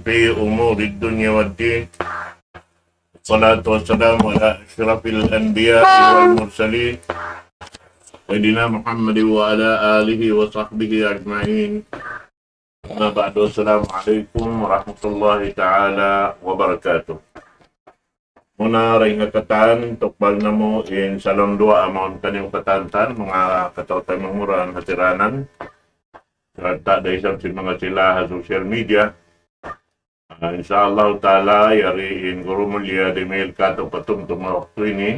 في أمور الدنيا والدين. الصلاة والسلام على أشرف الأنبياء والمرسلين سيدنا محمد وعلى آله وصحبه أجمعين. أما بعد، السلام عليكم ورحمة taala wabarakatuh. Muna rin nga katan, tukbal na mo in salong dua amon kanyang katantan, mga katawtay manguran, hatiranan. Karta da isang sin mga sila sa social media. Insyaallah ta'ala, yari in gurumulya di mail kato patumtum na waktu ini.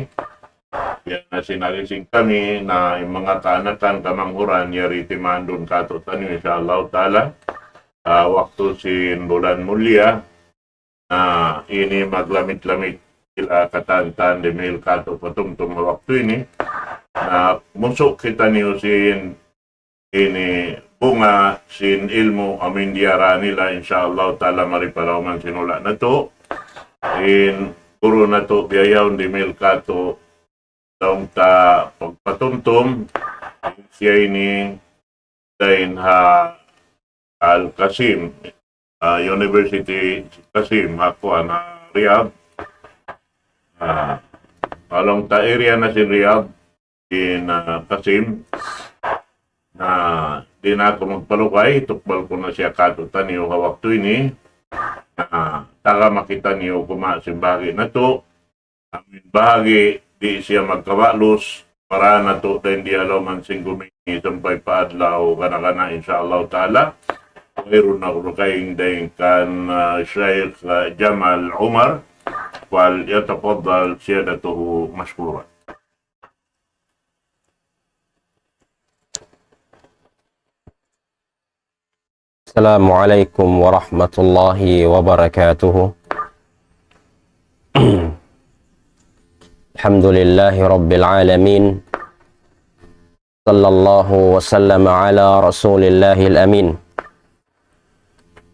Yan na sinalising kami na yung mga kaanakan kamanghuran, yari timandun kato tanyo, insyaallah ta'ala. Waktu sin bulan mulia, ini maglamit-lamit sila katantan di mail kato patumtum na waktu ini. Musok kita niyo sin ini bunga sin ilmu amin diara nila, insyaallah ta'ala maripalaw man sinula na to. In puro na to biyayaw di mail kato daong ta pagpatumtum siya ini dahin ha Al-Qasim University Qasim ako na Riyadh. Along ta area na si Riyadh in Qasim na di na ako magpalukay, tukbal ko na siya katutan niyo waktu ini. Taga makita niyo kumasimbagi na to. Amin bahagi di siya magkawalos para na to din di alaw man singgumini sampay paadlaw kana-kana insyaallah ta'ala. Mayroon na ko kayong dahin kan Sheikh Jamal Umar wal yatafaddal siyadatuhu mashkura. Assalamualaikum warahmatullahi wabarakatuh. Alhamdulillahi rabbil alamin. Sallallahu wasallam ala rasulillahil amin.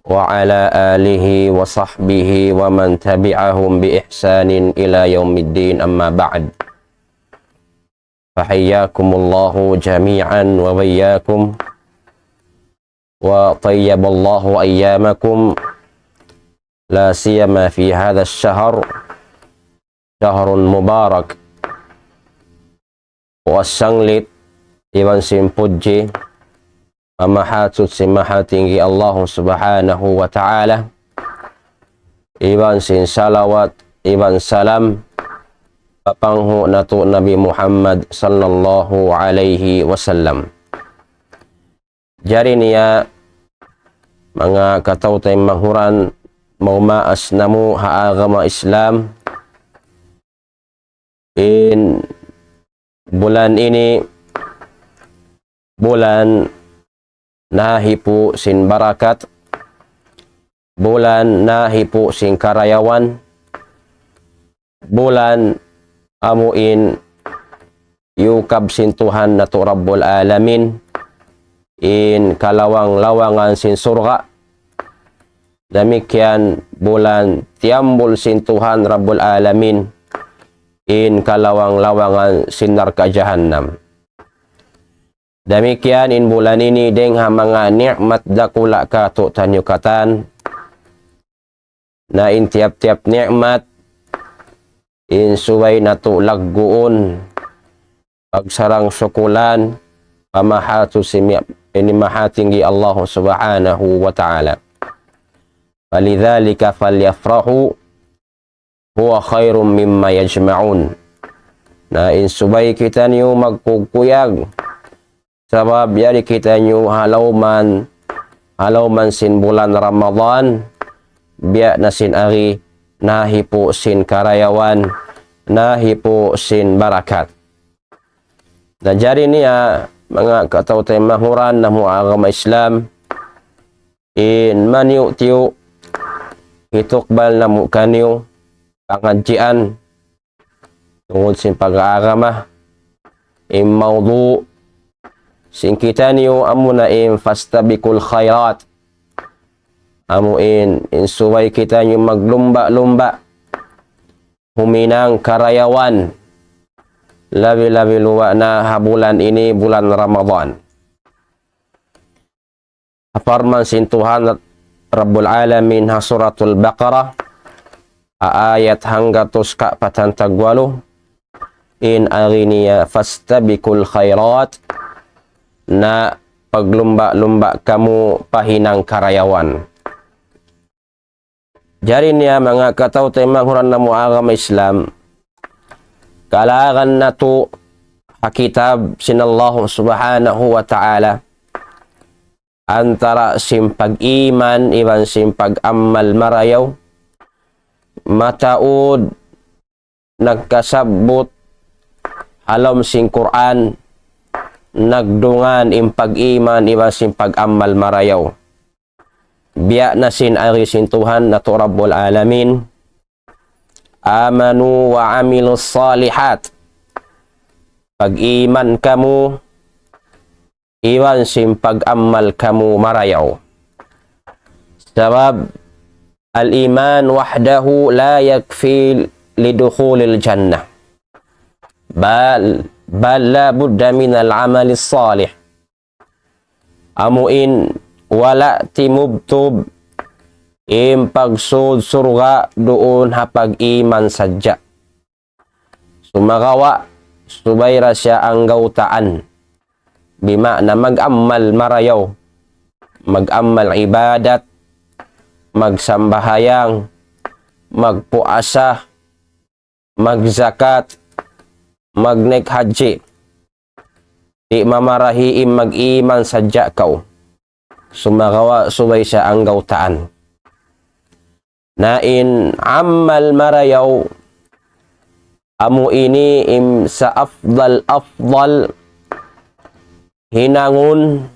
Wa ala alihi wa sahbihi wa man tabi'ahum bi ihsanin ila yaumiddin, amma ba'd. Fahayyakumullahu jami'an wa bayyakum. وطيب الله أيامكم لا سيما في هذا الشهر، شهر مبارك. Wasanglit iwan simpuji mamahatut simahatinggi Allah subhanahu wa ta'ala, iwan sin salawat iwan salam papanghu natu Nabi Muhammad sallallahu alaihi wasallam. Jari niya mga katawtay manghuran maumaas namu haagama Islam in bulan ini, bulan nahipu sin barakat, bulan nahipu sin karayawan, bulan amuin yukab sin Tuhan natu Rabbul Alamin in kalawang-lawangan sin surga. Demikian bulan tiambul sin Tuhan Rabbul Alamin in kalawang-lawangan sin neraka jahannam. Demikian in bulan ini dengha mga nikmat dakula kato tanyukatan na in tiap-tiap nikmat in suway natu lagguun pagsarang sukulan pamahatu ini maha tinggi Allah subhanahu wa ta'ala. Falidhalika falyafrahu huwa khairum mimma yajma'un. Na insubay kita niyo magkukuyag sabab yari kita niyo halawman sin bulan Ramadan biya na sin ari nahipo sin karayawan, nahipo sin barakat. Na jari niya mga katawtay mahuran na agama Islam in maniu tiyo itukbal na mukanyo pangadjian tungod sin pag-aagama in mawdu sin kita niyo amo na in fastabikul khairat, amo in suway kita niyo maglumba-lumba huminang karayawan labi-labi luwa na bulan ini, bulan Ramadan. Aparman sin Tuhan Rabbul Alamin ha suratul Baqarah ayat hangga tus ka patantagwalo in ariniya fastabikul khairat na paglumba-lumba kamu pahinang karayawan. Jari niya mga kataw tayo manghuran na agama Islam, kalagan na to hakitab sinallahu subhanahu wa ta'ala antara simpag-iman iban simpag-amal marayaw mataud nagkasabot halom sing Quran nagdungan impag-iman iban simpag-amal marayaw. Biya na sin arisin Tuhan na to Rabbul Alamin amanu wa amilus salihat pag-iman kamu iwan sim pag-amal kamu marayaw. Sabab al-iman wahdahu la yakfi lidukhulil jannah bal la budda min al-amali salih. Amuin wala timubtub pagsud surga doon hapag iman sadya. Sumagawa subayra siya ang gautaan bima na mag-amal marayaw, mag-amal ibadat, magsambahayang, magpuasa, magzakat, magnek haji. Di mamarahiim mag-iman sadya kaw. Sumagawa subay siya ang gautaan. Nain amal marayaw amu ini sa afdal hinangun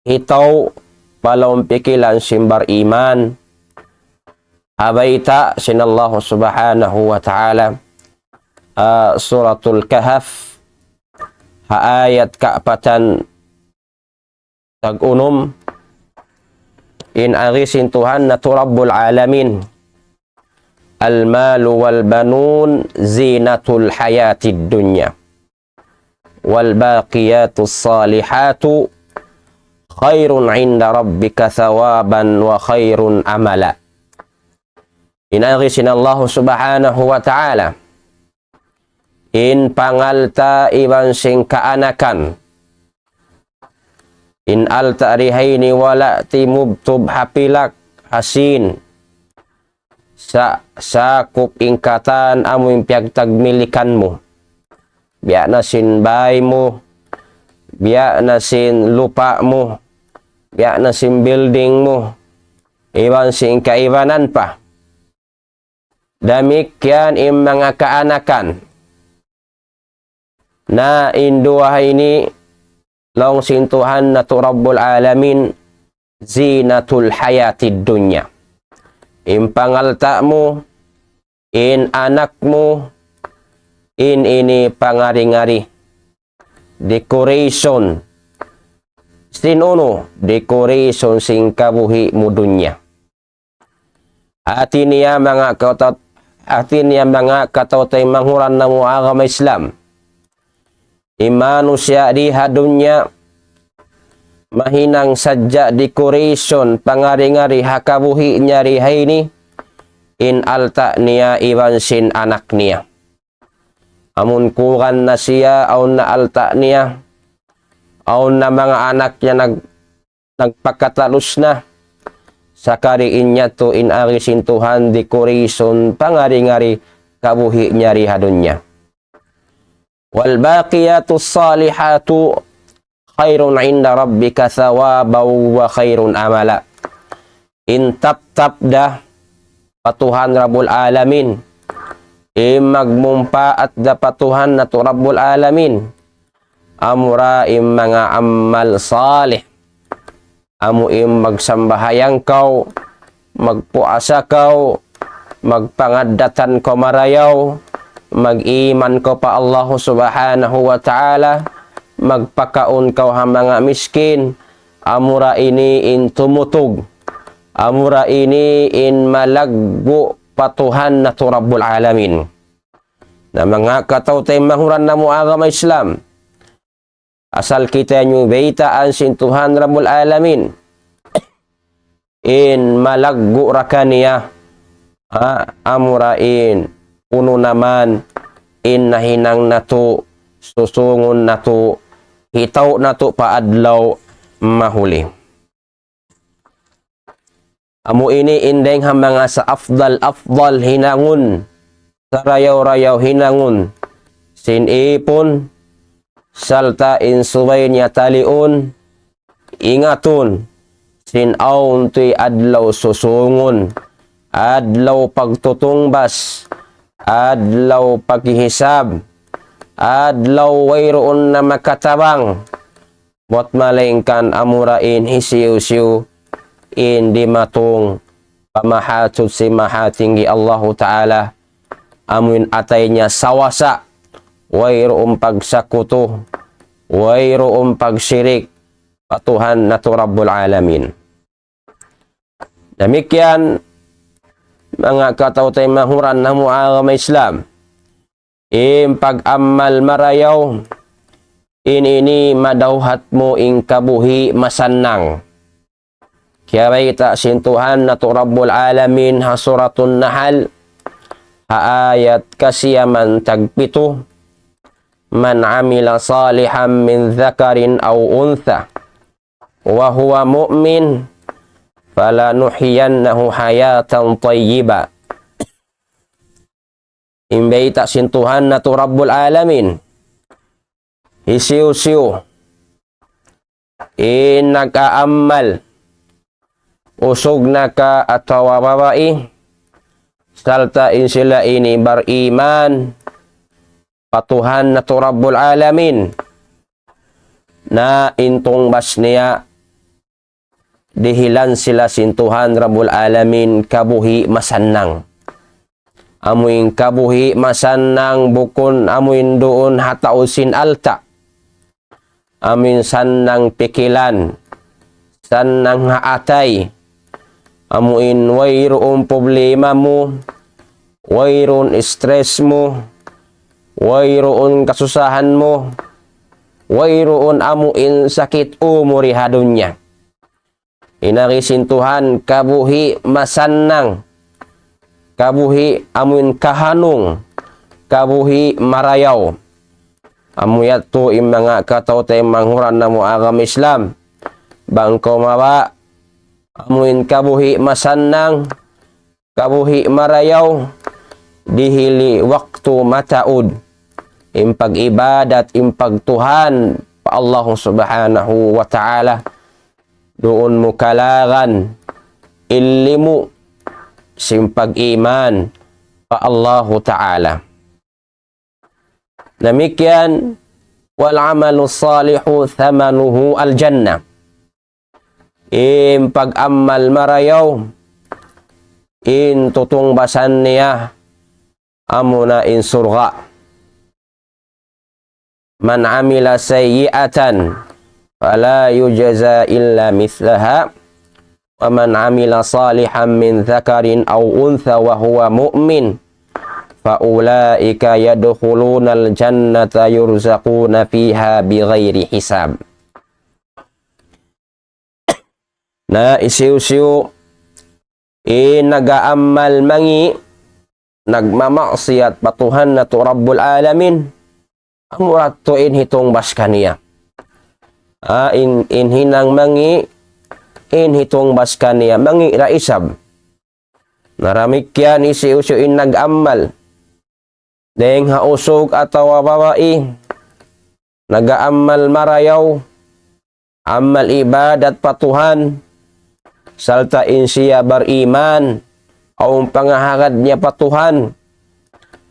hitaw palawang pikilan simbar iman abayta sinallahu subhanahu wa ta'ala suratul Kahf ha ayat kaapatan tag-unom in arisin Tuhan na to Rabbul Alamin al-malu wal-banun zinatul hayatid dunya wal-baqiyatus salihatu khairun inda rabbika thawaban wa khairun amala. In arisin Allah subhanahu wa ta'ala in pangalta iban sing kaanakan in alta rihaini wala timubtub hapilak hasin sa sakup ingkatan amo impiag tagmilikan mo biya na sin bahay mo biya na sin lupa mo biya na sin building mo iban sin kaibanan pa damikyan im mga kaanakan na induhay ni long sintuhan na to Rabbul Alamin zinatul hayatid dunya. In pangalta mo, in anak mo, in ini pangari-ngari. Decoration. Sinuno, decoration sing kabuhi mo dunya. Atin niya mga katotay manghuran na mo agama Islam. Imanusya di hadunya mahinang sadya decoration pangari-ngari hakabuhi nyari haini in alta niya iwan sin anak niya. Amun kuran na siya aun na alta niya aun na mga anak niya nagpakatalus na sakariin niya to in arisin Tuhan decoration pangari-ngari kabuhi nyari hadunya. Wal baqiyatus salihatu khairun inda rabbika thawaban wa khairun amala. In tap dah patuhan Rabbul Alamin magmumpa at da patuhan na to Rabbul Alamin amura mga amal salih amu magsambahayang kau magpuasa kau magpangadatan ko marayaw mag-iman ko pa Allah subhanahu wa ta'ala magpakaon ka ha mga miskin amura ini in tumutog amura ini in malaggo patuhan na to Rabbul Alamin na mga katawtay mahuran na mo agama Islam asal kita nyo beitaan sin Tuhan Rabbul Alamin in malaggo ra kaniya, amurain uno naman in nahinang nato, susungon nato, hitaw nato paadlaw mahuli. Amo ini indeng mga sa afdal hinangon, sa rayaw-rayaw hinangon, sinipon, salta insuway niya talion, ingaton, sinawn tuy adlaw susungon, adlaw pagtutungbas, adlaw paghihisab, adlaw wayroon na makatabang, bot malengkan amurain hisiw-siw, hindi matong pamahatod si mahatinggi Allah Ta'ala, amuin atay niya sawasa, wayroong pagsakuto, wayroong pagsyirik, patuhan na to Rabbul Alamin. Demikian, mga katautay mahuran na mu'agama Islam, pag-amal marayaw, ini madawhat mo ing kabuhi masanang. Kaya kita sintuhan na to Rabbul Alamin ha suratun Nahl, ha ayat kasiyaman tagpito, man amila salihan min dhakarin aw untha, wa huwa mu'min, falanuhyiyannahu hayatan tayyiba. Imbay ta sintuhan na to Rabbul Alamin, hisiw-siw, nag-aamal, usog na ka atawa babae, salta sila ini bariman, patuhan na to Rabbul Alamin, na intong bas niya, dihilan sila sintuhan Rabbul Alamin kabuhi masanang. Amuin kabuhi masanang bukon amuin doon hatausin alta. Amin sanang pikilan, sanang haatay. Amuin wayroon problema mo, wayroon stress mo, wayroon kasusahan mo, wayroon amuin sakit umuri hadunya. Inakisintuhan kabuhi masanang, kabuhi amuin kahanong, kabuhi marayaw. Amuyat to mga katautay manghuran na mu'agam Islam, bangko mawa, amuin kabuhi masanang, kabuhi marayaw, dihili waktu mataud, impag-ibadat, impag-tuhan pa Allah subhanahu wa ta'ala, doon mo kalagan, ilimu, simpag-iman pa Allah ta'ala. Demikian, wal amalu salihu thamanuhu al jannah. Pag-amal marayaw, tutong basan niya, amuna in surga. Man amila sayyi'atan, fala yujza illa mithlaha, wa man amila salihan min dhakarin aw untha wa huwa mu'min, faulaika yadkhulunal jannata yurzaquna fiha bighairi hisab. Na isiw-siw, nag-aamal mangi, nagmamaksiyat patuhan na to Rabbul Alamin, amurat to hitong baskaniya. Hinang mangi, hitong baskaniya, mangi raisab. Naramik yan isiw-siw nag-amal, deng hausog atawa babae, nag-aamal marayaw, amal ibadat patuhan, salta siya bariman, o pangahagad niya patuhan,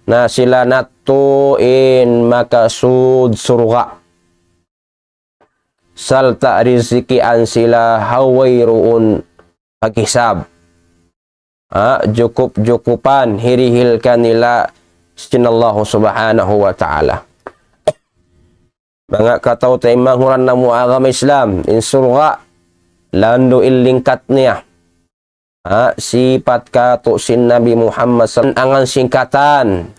na sila natuin makasud surga. Salta rizikian sila haway roon paghisab. Jukup-jukupan, hirihil kanila sinallahu subhanahu wa ta'ala. Mga katautay manghuran na mu'agam Islam, in surga, lando ilingkat niya. Sipat kato sin Nabi Muhammad angan singkatan,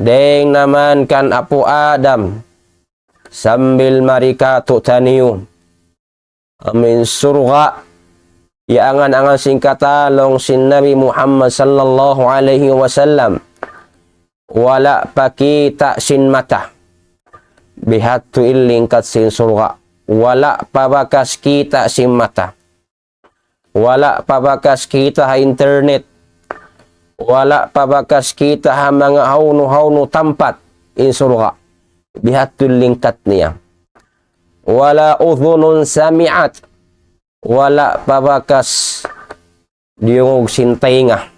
deng naman kan Apo Adam, sambil marikato taniyo. Amin surga, Iangan-angan sing katalong sin Nabi Muhammad sallallahu alaihi wasallam. Wala pakita sin mata. Bihatu ilingkat sin surga. Wala pabakas kita sin mata. Wala pabakas kita ha internet. Wala pabakas kita ha mga hauno-hauno tempat in surga. Bihatu lingkat niya. Wala udhunun sami'at. Wala pabakas diungog sintainga.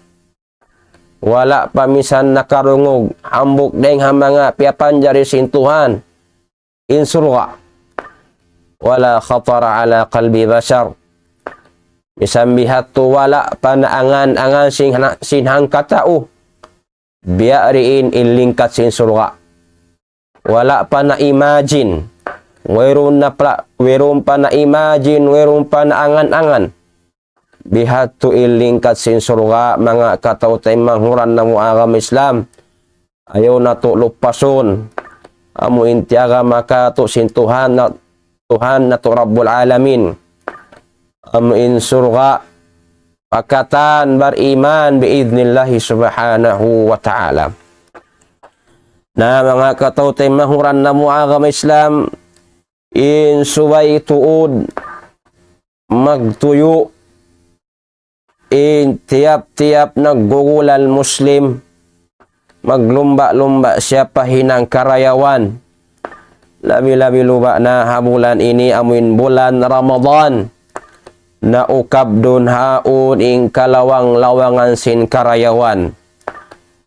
Wala pamisan nakarungog hambuk deng mga piapanjari sintuhan in surga. Wala khatara ala qalbi bashar. Misambihat tu wala panaangan-angan sinhang katao. Biariin ilingkat sin surga. Wala pa na imagine. Weron pa na imagine, weron pa na angan-angan. Bihatu ilingkat sin surga, mga katautay manghuran na muagam Islam. Ayaw na to lupason. Amo intiaga makato sin Tuhan na to Rabbul Alamin. Amo in surga, pakatan bariman biidnillahi subhanahu wa ta'ala. Na mga katautay manghuran na muagam Islam, in suway tuod magtuyo in tiap-tiap naggugulan Muslim maglumba-lumba siya pahinang karayawan labi-labi luba na habulan ini amuin bulan Ramadan na ukab dun haun ing kalawang-lawangan sin karayawan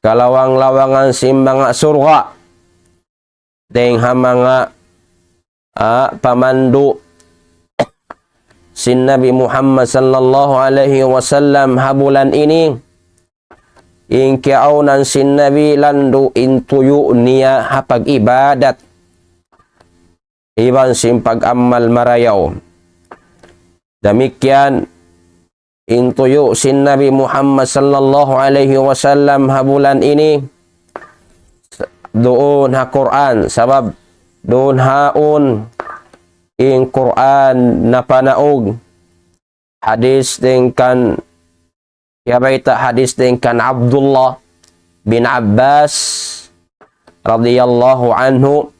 kalawang-lawangan sin mga surga deng mga pamandu sin Nabi Muhammad sallallahu alaihi wasallam habulan ini ing kiaunan sin Nabi landu intuyu niya hapag ibadat iban sin pag-amal marayaw. Demikian intuyu sin Nabi Muhammad sallallahu alaihi wasallam habulan ini doon ha Quran sabab doon haon in Quran na panaog hadis kan yabaita hadis kan Abdullah bin Abbas radhiyallahu anhu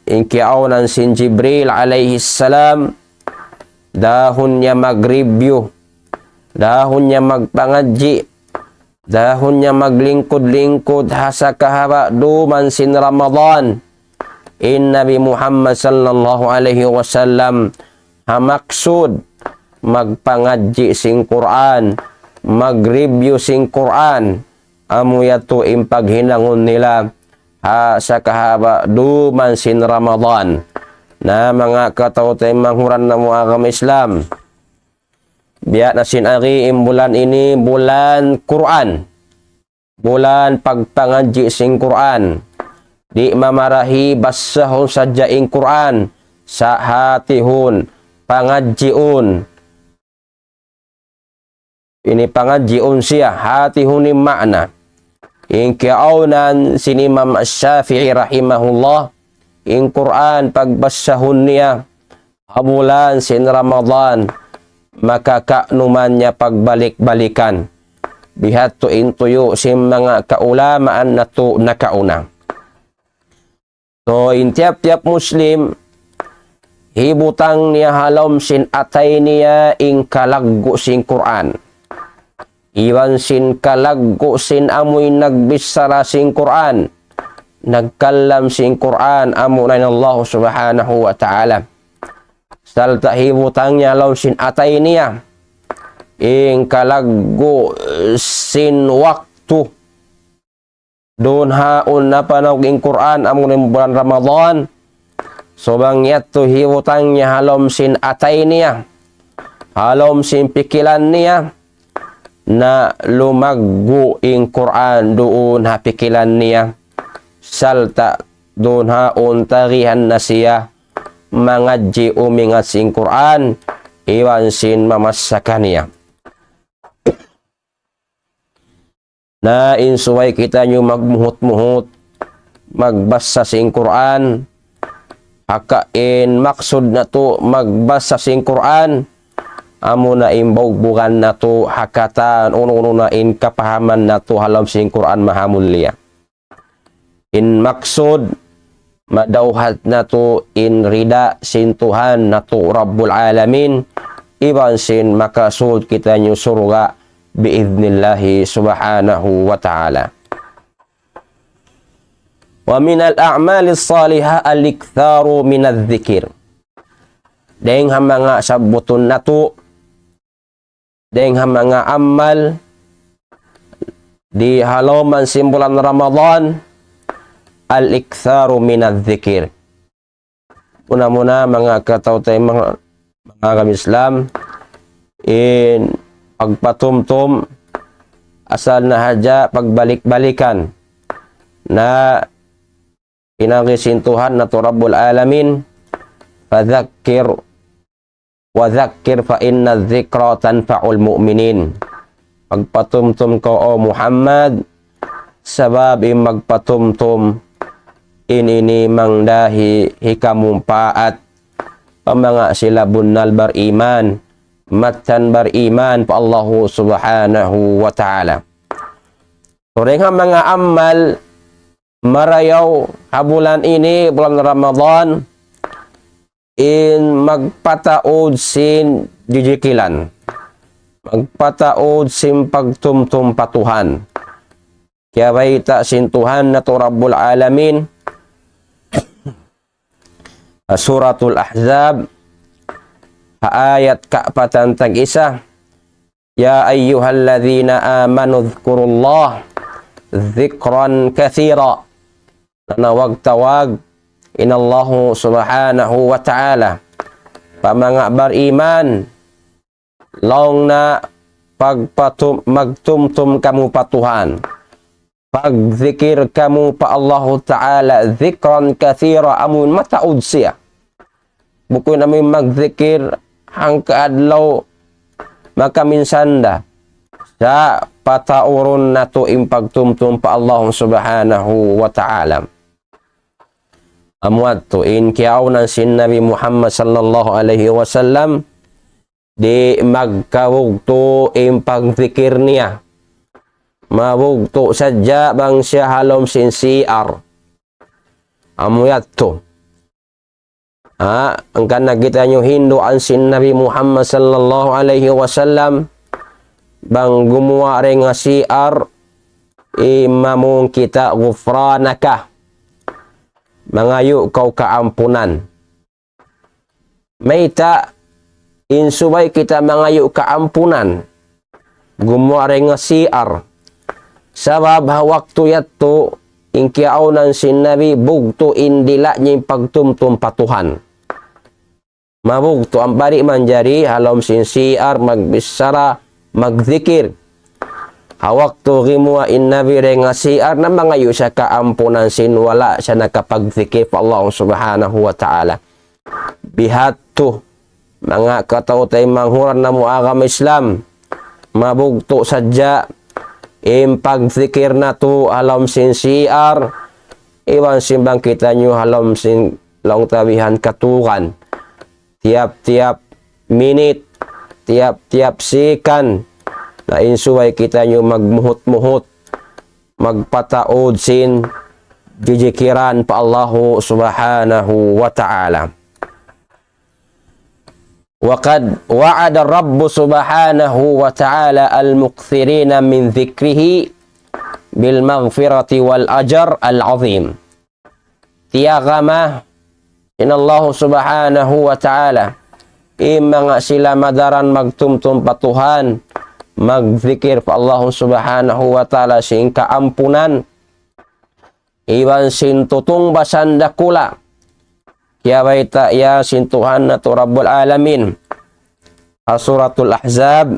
in kiaunan sin Jibril alaihi salam dahon niya mag-review dahon niya magpangadji dahon niya maglingkod-lingkod hasa kahaba duman sin Ramadan. In Nabi Muhammad sallallahu alaihi wasallam hamaksud magpangadji sing Quran, mag-review sing Quran, amu yato impaghinangon nila sa kahaba duman sin Ramadan. Na mga katautay manghuran na muagam Islam. Biya na sin ari bulan ini bulan Quran. Bulan pagpangadji sing Quran. Di mamarahi basahon sadyaing Quran sa hatihun pangadjiun. Ini pangadjiun siya hatihun ni makna. In kiaunan sin Imam Asy-Syafi'i rahimahullah in Quran pagbasahon niya habulan sin Ramadan maka kanuman niya pagbalik-balikan. Bihat to intuyo sin mga kaulamaan na to nakauna. So, in tiap-tiap Muslim, hibutang niya halom sin atay niya ing kalaggo sin Quran. Iwan sin kalaggo sin amoy nagbisara sin Quran. Nagkalam sin Quran amunan Allah subhanahu wa ta'ala. Salta hibutang niya halom sin atay niya ing kalaggo sin waktu. Doon haon na panawaging Quran among bulan Ramadan. So bangyat to hiwutang niya halom sin atay niya. Halom sin pikilan niya. Na lumaggo ing Quran doon ha pikilan niya. Salta doon haon tarihan na siya. Mangadji umingat sin Quran. Iwan sin mamasakan niya. Na insuway kita nyo magmuhot-muhot, magbasa sing Quran, hakain maksud na to magbasa sing Quran, amo na imbog-bugan na to hakatan uno na in kapahaman na to halam sing Quran mahamulya. In maksud madauhat na to in rida sin Tuhan na to Rabbul Alamin, iban sin makasud kita nyo surga biidnillahi subhanahu wa ta'ala. Wa minal a'malis salihah al-iktharu minadh dhikr. Deng mga sabuton na to, deng mga amal di halaman simbulan Ramadan, al-iktharu minadh dhikr. Una-muna mga katautay mga Islam, in pagpatumtum asal na hadya pagbalik-balikan na pinakisintuhan na to Rabbul Alamin, fadhakkir wa dhakkir fa inna dhikra tanfa'ul mu'minin. Pagpatumtum ko o Muhammad, sabab magpatumtum inini mangdahi hikamumpaat pamanga sila bunnal bariman matan bariman pa Allahu subhanahu wa ta'ala. Tureng mga amal marayaw habulan ini bulan Ramadan in magpataod sin jijikilan, magpataod sin pagtumtum patuhan. Kaya baita sin Tuhan na to Rabbul Alamin, Suratul Ahzab ayat kaapatan tag isa, ya ayyuhalladzina amanu dhkurullah dhikran kathira. Nanawag-tawag inallahu subhanahu wa ta'ala pamanga bariman long na magtumtum kamu patuhan, pagzikir kamu pa Allahu ta'ala dhikran kathira, amun mataud siya. Bukoy namin magzikir hang kaadlaw makaminsanda sa patauron na to impagtumtum pa Allah subhanahu wa ta'ala. Amuat to in kiaunan sin Nabi Muhammad sallallahu alaihi wasallam di magkawugto impagzikir niya. Mawugto sadya bang siya halom sin CR. Amuyat to. Ang kanagita nyo hinduan sin Nabi Muhammad sallallahu alaihi wasallam bang gumawa rin nga CR imamong kita gufranaka, mangayo kau kaampunan. May ta insubay kita mangayo kaampunan, gumawa rin nga CR. Sabab waktu yato inkiaunan sin Nabi bugto indila niya pagtumtum patuhan. Mabugto ang bari manjari halom sin CR magbisara magzikir. Hawak to gimua in Nabi rin nga CR na mangayo siya kaampunan sin wala siya nakapagzikir pa Allah subhanahu wa ta'ala. Bihat to mga katautay manghuran na muagam Islam, mabugto sadya pagzikir na to halom sin CR, iwan simbang kita nyo halom sin long tabihan katukan. Tiap-tiap minit, tiap-tiap sikan, na insuway kita nyo magmuhot-muhot, magpataod sin jijikiran pa Allahu subhanahu wa ta'ala. Waqad wa'ada Rabbu subhanahu wa ta'ala al-muqthirina min dhikrihi bil maghfirati wal ajar al-azim. Tiyagama inallahu subhanahu wa ta'ala mga sila madaran magtumtum patuhan, magzikir pa Allah subhanahu wa ta'ala sin kaampunan, iban sin tutong basan dakula. Kaya baita ya sin Tuhan na to Rabbul Alamin, Suratul Ahzab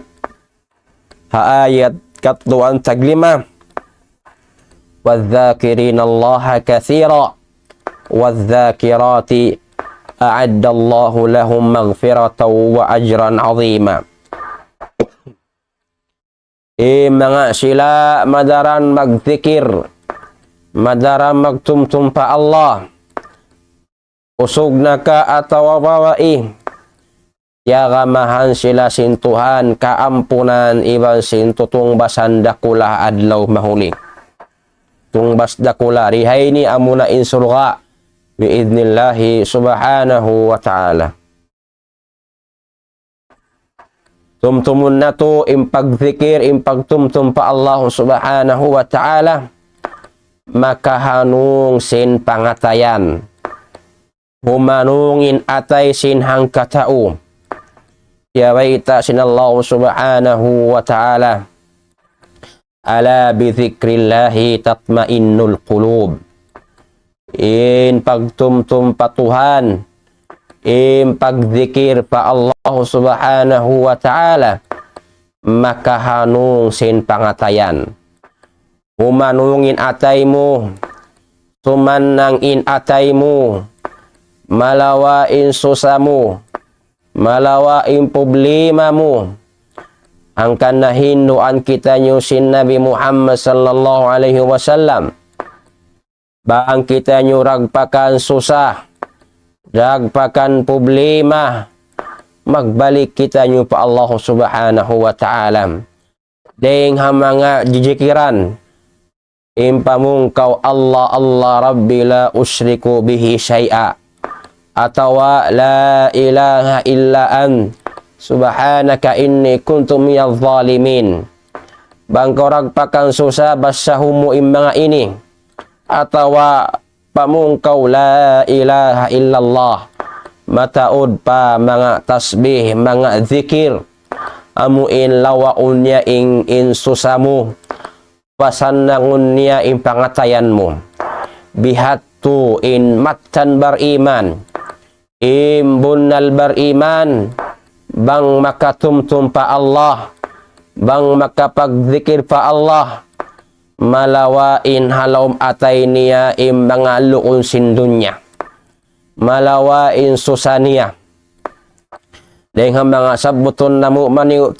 ayat katluan taglima, wadh-dhakirina Allaha kathira wadh-dhakirati a'addallahu lahum maghfiratan wa ajran 'azima. Mga sila madaran magzikir, madaran magtumtum pa Allah, usog na ka ataw wawai, Yagamahan sila sin Tuhan, kaampunan iban sin tutungbasan dakula adlaw mahuli. Tungbas dakula, rihay ni amuna insulga, biidnillahi subhanahu wa ta'ala. Tumtumun na to, impagzikir, impagtumtum pa Allah subhanahu wa ta'ala, makahanung sin pangatayan. Humanungin atay sin hangkatao. Yawaita sin Allah subhanahu wa ta'ala. Ala bizikrillahi tatmainnul qulub. In pagtumtum pa Tuhan, in pagzikir pa Allah subhanahu wa ta'ala, makahanung sin pangatayan. Humanungin atay mo, sumanangin atay mo, malawain susa mo, malawain problema mo. Ang kanahinduan kita nyo sin Nabi Muhammad sallallahu alaihi wasallam. Baang kita nyo ragpakan susa, ragpakan problema, magbalik kita nyo pa Allah subhanahu wa ta'ala. Deng mga jijikiran, impamungkaw Allah, Allah Rabbi la usyriku bihi syai'a. Atawa la ilaha illa an subhanaka inni kuntu minadh dhalimin. Bangko ragpakan susa basahumu mga ini. Atawa pamungkaw la ilaha illallah. Mataod pa mga tasbih, mga zikir. Amuin lawaun niya in susamu. Pasanangun niya in pangatayan mo. Bihatu in matan bariman. Imbunal bariman, bang makatumtum pa Allah, bang makapagzikir pa Allah, malawain halawm atay niya mga luon sin dunya, malawain susaniya. Dengan mga sabuton na mo maniw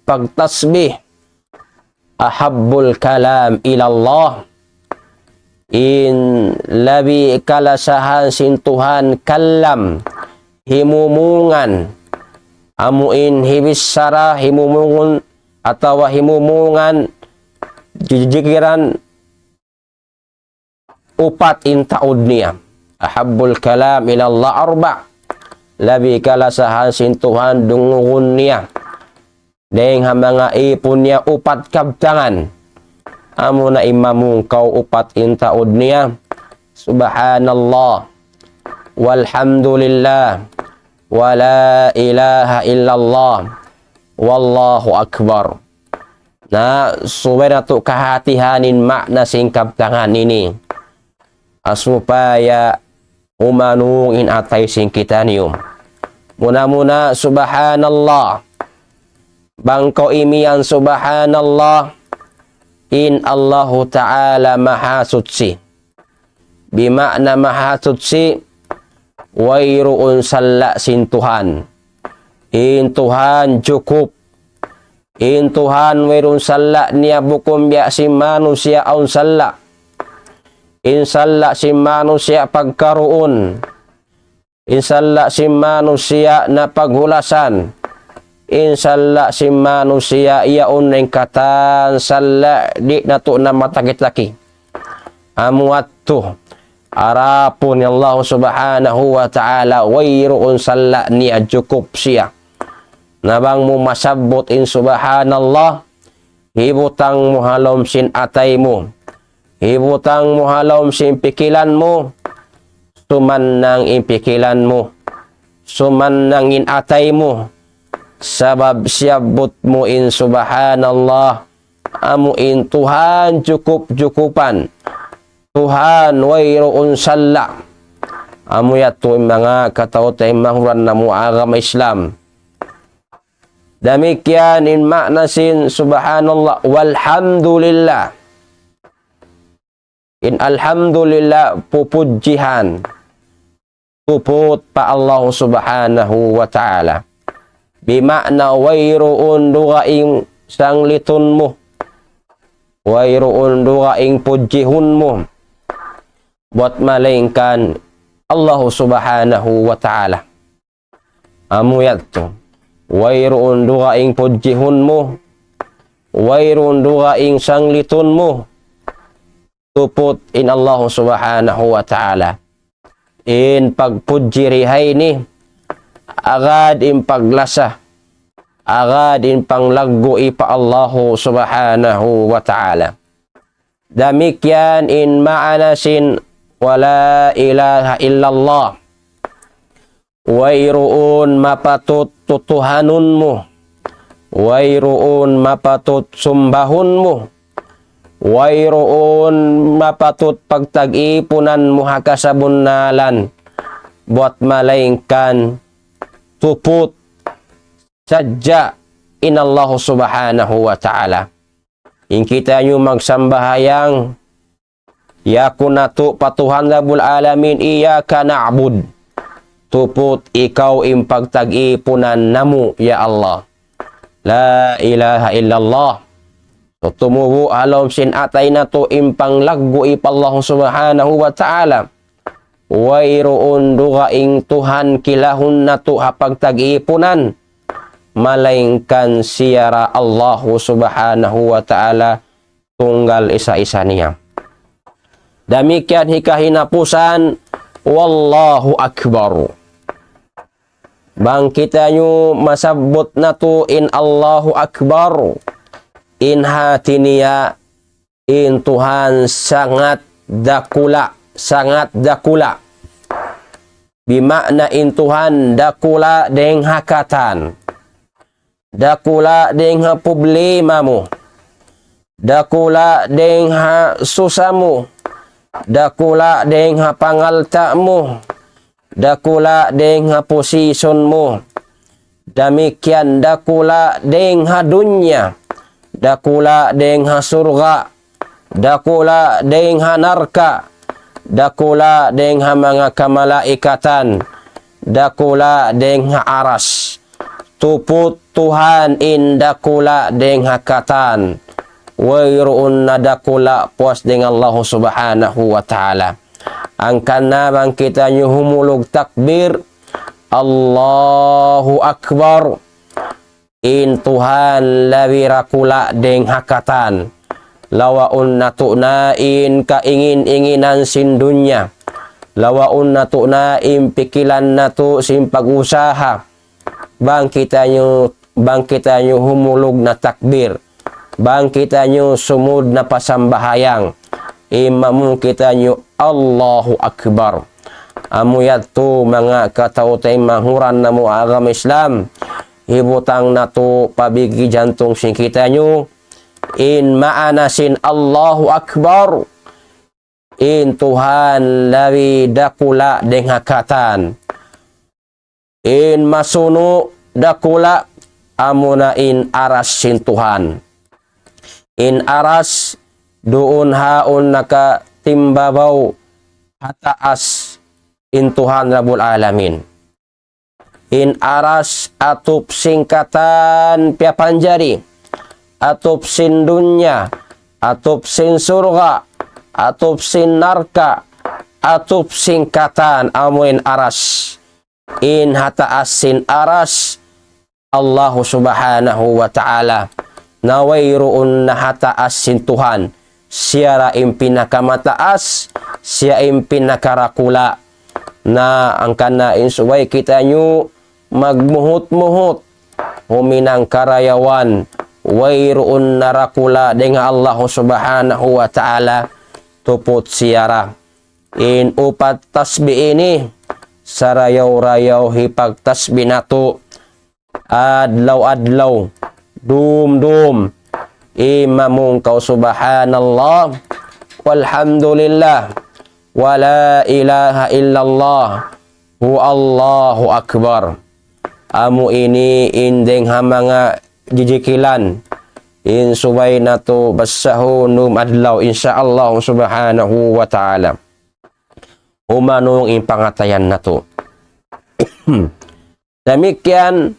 pagtasbih, ahabbul kalam ilallah. In labi kalasahan sin Tuhan kalam, himumungan, amuin hibisara, himumungan, atawa himumungan, jijikiran, upat in taod niya. Ahabbul kalam ilallah arba, labi kalasahan sin Tuhan dungun niya. Deng mga ipon niya upat kabtangan. Amo na imamungkaw upat in taod niya. Subhanallah, walhamdulillah, wala ilaha illallah, wallahu akbar. Na suway na to kahatihanin makna singkap tangan ini. Asupaya umanungin atay singkita niyo. Muna-muna subhanallah. Bangko imian subhanallah. In Allahu Ta'ala mahasutsi. Bimakna mahasutsi, wayroon salla sin Tuhan. In Tuhan cukup. In Tuhan wayroon salla niya bukom biya si manusia aun salla. In salla si manusia pagkaroon. In salla si manusia na paghulasan. Insalla si manusia iaun ng katan salla di nato na matagit laki. Amuatto arapon ni Allah subhanahu wa ta'ala wayroon salla niya cukup siya. Nabang mo masabot in subhanallah, hibutang mo halom sin atay mo. Hibutang mo halom sin pikilan mo. Suman nang impikilan mo. Suman nang in atay mo. Sabab siyabot mo in subhanallah, amu in Tuhan cukup-cukupan, Tuhan wayroon salla. Amu yato mga katao tayo mahuran na mo agama Islam. Demikian in makna sin subhanallah, walhamdulillah. In alhamdulillah pupudjihan, puput pa Allah subhanahu wa ta'ala. Bimakna wayroon dugaing sangliton mo, wayroon dugaing pudjihun mo, buat malingkan Allah subhanahu wa ta'ala. Amuyat to. Wayroon dugaing pudjihun mo. Wayroon dugaing sanglitun mo. Tupot in Allah subhanahu wa ta'ala. In pagpudjirihay ni. Agad in paglasa. Agad in panglaggo ipa Allah subhanahu wa ta'ala. Damikyan in maanasin wala ilaha illallah. Wayroon mapatut tutuhanun mo. Wayroon mapatut sumbahun mo. Wayroon mapatut pagtag-ipunan mo hakasabunalan. Buat malaingkan tuput sadya in Allah subhanahu wa ta'ala. In kita nyo magsambahayang yakunatu patuhan Rabbul Alamin iyaka na'bud. Tuput ikaw impagtag-ipunan namu ya Allah. La ilaha illallah. So tumubo alom sin atay na to impang laggo ipallah subhanahu wa ta'ala. Wayroon dugaing Tuhan kilahun na to hapagtag-ipunan. Malaingkan siyara Allah subhanahu wa ta'ala tunggal isa-isa niya. Damikian hikahinapusan. Wallahu akbar. Bang kita nyo masabot na to in Allahu akbar. In hati niya, in Tuhan sangat dakula, sangat dakula. Bimakna in Tuhan dakula deng hakatan. Dakula deng ha problema mo. Dakula deng ha susamu. Dakula deng ha pangalta mo. Dakula deng ha posisyon mo. Damikian dakula deng ha dunya. Dakula deng ha surga. Dakula deng ha narka. Dakula deng ha mga kamalaikatan. Dakula deng ha aras. Tuput Tuhan in dakula deng ha katan. Wayroon na dakula puas dengan Allah subhanahu wa ta'ala. Ang kanabang kita nyo humulog takbir. Allahu akbar. In Tuhan lawirakula deng hakatan. Lawaun natunain kaingin-inginan sin dunya. Lawaun natunain pikilan natu sin pag-usaha. Bang kita nyo humulog na takbir. Bang kita nyo sumud na pasambahayang. Imamun kita nyo Allahu akbar. Amuyat to mga katautay mahuran na mo agama Islam. Hibutang na to pabigi jantong sin kita nyo. In maanasin Allahu akbar. In Tuhan lawi dakula deng hakatan. In masuno dakula amuna in aras sin Tuhan. In aras doon haon nakatimbabaw hataas in Tuhan Rabbul Alamin. In aras atup singkatan piapanjari. Atup sin dunya. Atup sin surga. Atup sin narka. Atup singkatan amuin aras. In hataas sin aras. Allah subhanahu wa ta'ala. Nawayroon na hataas sin Tuhan. Siya im pinakamataas. Siya im pinakarakula. Na ang kana insuway kita nyo magmuhot-muhot. Huminang karayawan. Wayroon narakula dengan Allah subhanahu wa ta'ala. Tupot siyara. In upat tasbi ini. Sarayaw-rayaw hipag tasbi nato. Adlaw-adlaw. Dum-dum. Imamong kau subhanallah. Walhamdulillah. Wala ilaha illallah. Hu Allahu akbar. Amu ini indeng hamanga jijikilan. In subay na to basahunum adlaw insyaallah subhanahu wa ta'ala. Umanong in pangatayan na to. Demikian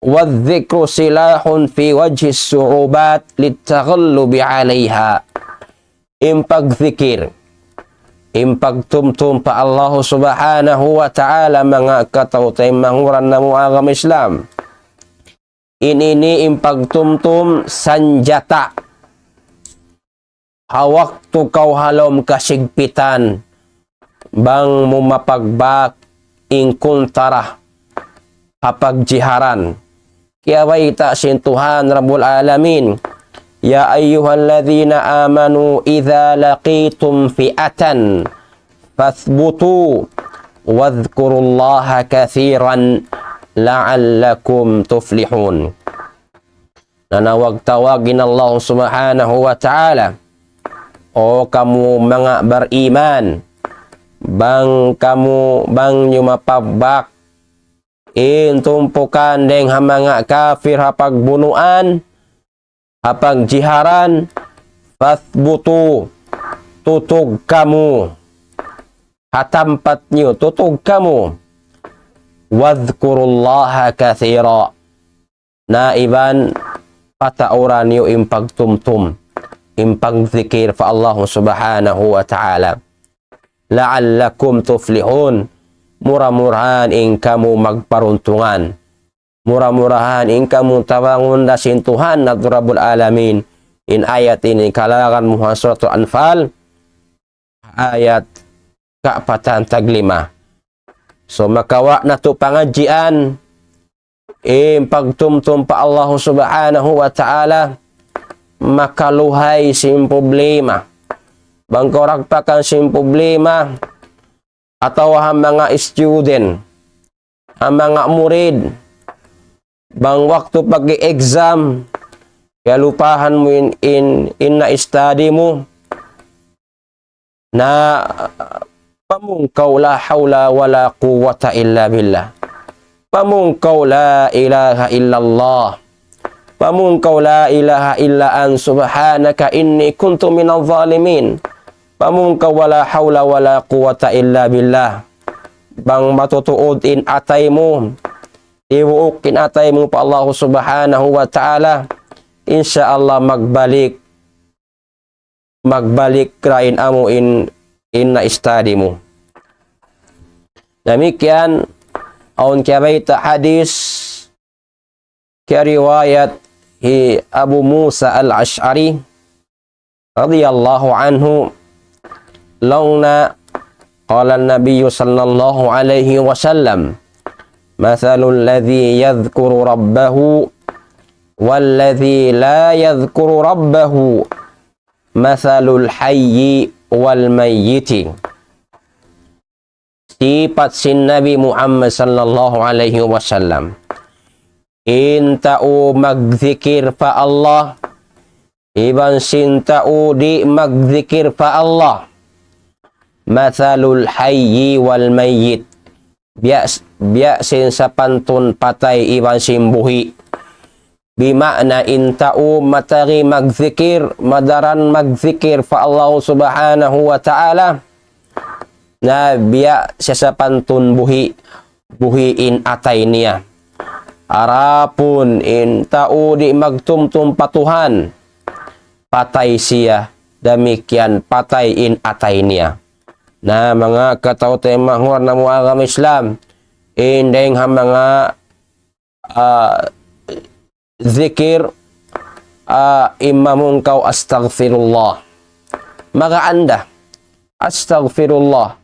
wadhikru silahun fi wajhi su'ubat litaghallubi 'alayha. In pagzikir. impagtumtum pa Allah subhanahu wa ta'ala mga katautay manguran na muagam Islam. Ini impagtumtum sanjata. Hawak tu kau halom kasigpitan bang mumapagbak ingkuntara kapagjiharan. Kaya waita sin Tuhan Rabbul Alamin. Ya ayyuhalladzina amanu idza laqitum fi'atan fathbutu wadhkurullaha katsiran la'allakum tuflihun. Nanawag-tawagin Allah subhanahu wa ta'ala, o kamu mga beriman, bang nyo mapabak intumpukan deng mga kafir hapagbunuan, hapagjiharan, fathbutu, tutug kamu, hatampat nyo, tutug kamu, wadhkurullaha katsira, na iban patauran nyo impagtumtum, impagzikir fa Allah subhanahu wa ta'ala, la'allakum tuflihun, murah-murahan in kamu magparuntungan, murah-murahan in kamu tabangun da sin Tuhan na Rabbul Alamin. In ayat ini kalagan muha suratul Anfal ayat kaapatan taglima. So makawa na to pangajian pagtumtum pa Allah subhanahu wa ta'ala, makaluhay sin problema, bangkorak pa kan sin problema, atau ang mga student, ang mga murid, bang waktu pag-exam, kaya lupahan mo in na study mo, na pamungkaw la hawla wala quwwata illa billah, pamungkaw la ilaha illallah, pamungkaw la ilaha illa an subhanaka inni kuntu minadh zalimin, pamungkaw wala hawla wala quwwata illa billah, bang matutuod in atay mo, iwuok in atay mo pa Allah subhanahu wa ta'ala, insyaallah magbalik rain amo in na study mo. Demikian aun kabaita hadis kaya riwayat hi Abu Musa al-Ash'ari radhiyallahu anhu, lawna qala an-nabiy sallallahu alaihi wasallam, mathalul ladzi yadhkuru rabbahu walladzi la yadhkuru rabbahu mathalul hayyi wal mayyiti. Sifat sin Nabi Muhammad sallallahu alaihi wasallam, intau magzikir fa Allah, iban sintau di magzikir fa Allah, mathalul hayyi wal mayyit, biasin sa pantun patay iban simbuhi, bimakna intau matari magzikir, madaran magzikir fa Allah subhanahu wa ta'ala, na biya siya sa pantun buhiin atay niya, arapun intau di magtumtum patuhan, patay siya, demikian patay in atay niya. Na mga katautay mahur na muagam Islam, indeng ha mga zikir, imamong kau astaghfirullah, maka anda astaghfirullah,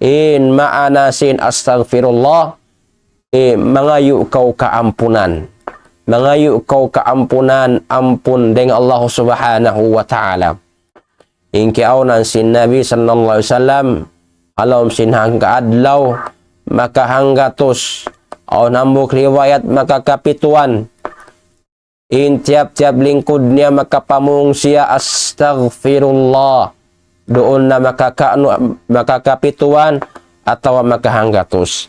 in maanasin astaghfirullah, mangayu kau kaampunan, mangayu kau kaampunan, ampun deng Allah subhanahu wa ta'ala. In kiaunan sin Nabi sallallahu alaihi wasallam, alom sin hangga adlaw, maka hanggatos, o nambuk riwayat maka kapituan, in tiap-tiap lingkod niya makapamung siya astaghfirullah, doon na makakapituan atau makahanggatos.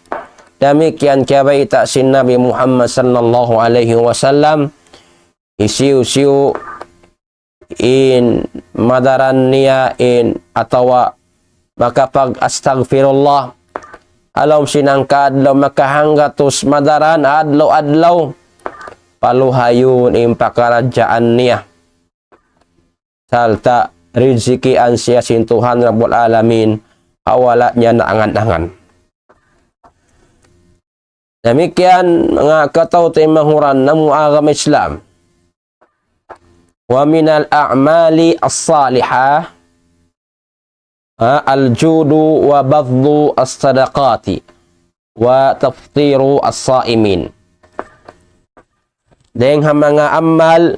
Demikian kabaita sin Nabi Muhammad sallallahu alaihi wasallam, isiu-siu in madaran niya in atawa makapag astaghfirullah, alam sinang kaadlaw makahanggatos madaran adlaw-adlaw, paluhayun in pakarajaan niya, salta riziki an siya sin Tuhan Rabbul Alamin hawala niya na angan-angan. Demikian mga katawtay mahuran na muagam Islam. Wa minal a'mali as-salihah al-judu wa badlu as-sadaqati wa taftiru as-saimin. Deng mga amal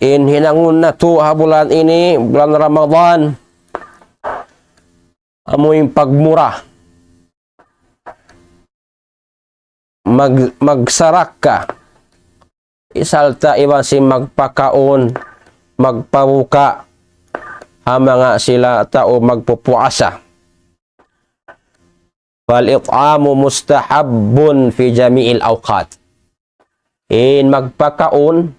in hinangun na to bulan ini, bulan Ramadan, amoy pagmura, magsarak ka, isalta iwan si magpakaon, magpabuka, mga sila tao magpupuasa. Fal it'amu mustahabbun fi jami'il awqat. In magpakaon,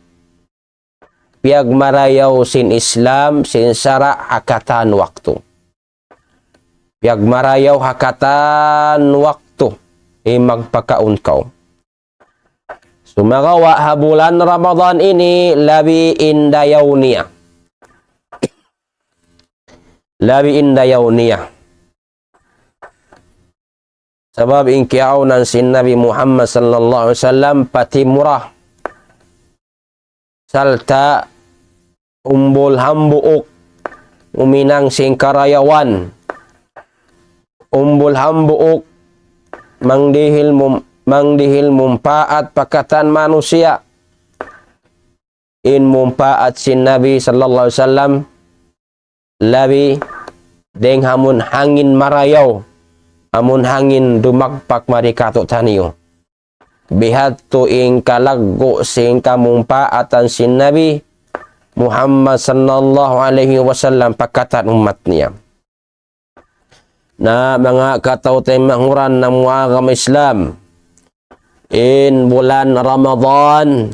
piyag marayaw sin Islam, sin sara hakatan waktu. Piyag marayaw hakatan waktu, magpakaon ka. Sumagawa bulan Ramadan ini labi indayaw niya. Labi indayaw niya. Sebab ingkiau nan sin Nabi Muhammad sallallahu alaihi wasallam pati murah. Salta umbul hambuuk uminang sing karayawan. Umbul hambuuk mangdihil mumpaat pakatan manusia. In mumpaat sin Nabi sallallahu alaihi wasallam labi deng hamun hangin marayaw. Amun hangin dumagpak marikato taniyo. Bihat tu ing kalaggo sing kamumpaatan sin Nabi Muhammad sallallahu alaihi wasallam pakatan umat niya. Na mga katawtay mahuran ng muagam Islam in bulan Ramadan,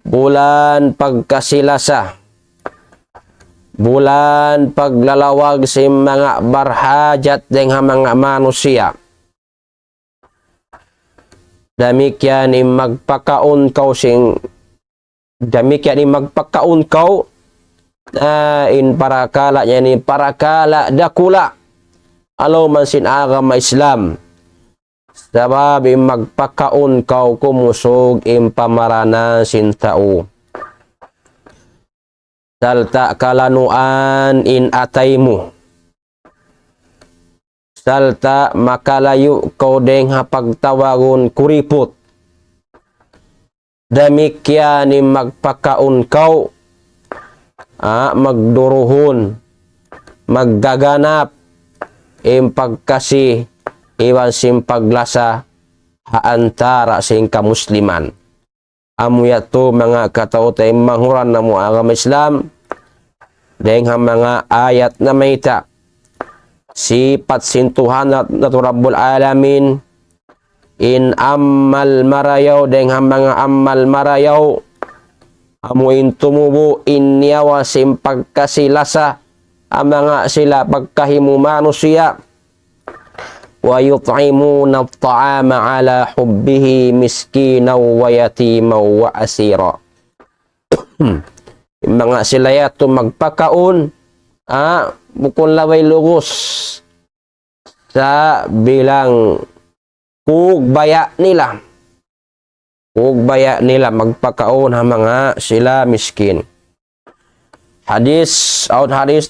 bulan pagkasilasa, bulan paglalawag sa mga barhajat ng mga manusia. Demikian magpakaon kau in parakala niya ni parakala dakula alo man sin agama Islam. Sabab magpakaon kau kumusog pamarana sin tao. Salta kalanuan in ataymu. Salta makalayu kau deng hapagtawagon kuriput. Demikian magpakaon kau magduruhon, maggaganap pagkasi iwan sim paglasa haantara sing kamusliman. Amuya to mga katawtay mahuran na muagam Islam deng mga ayat na mayta sipat sintuhan na Rabbul Alamin in amal marayaw deng mga amal marayaw amuin tumubo in niyawa sim pagkasilasa mga sila pagkahimu manusia wa yut'imuna at-ta'ama ala hubbihi miskina wa yatima wa asira. Mga sila yato magpakaon bukon laway lugos sa bilang kugbaya nila. Kugbaya nila magpakaon mga sila miskin. Hadis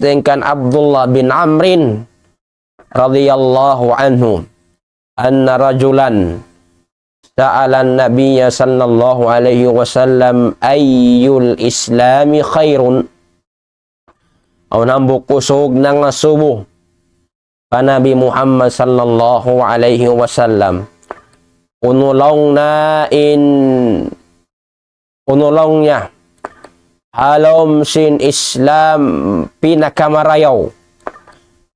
dengan Abdullah bin Amrin radhiyallahu anhu anna rajulan sa'ala an-nabiyya sallallahu alaihi wasallam ayyul islami khairun aw nambuk kusog nang subuh pa Nabi Muhammad sallallahu alaihi wasallam unulong niya halom sin Islam pinakamarayaw.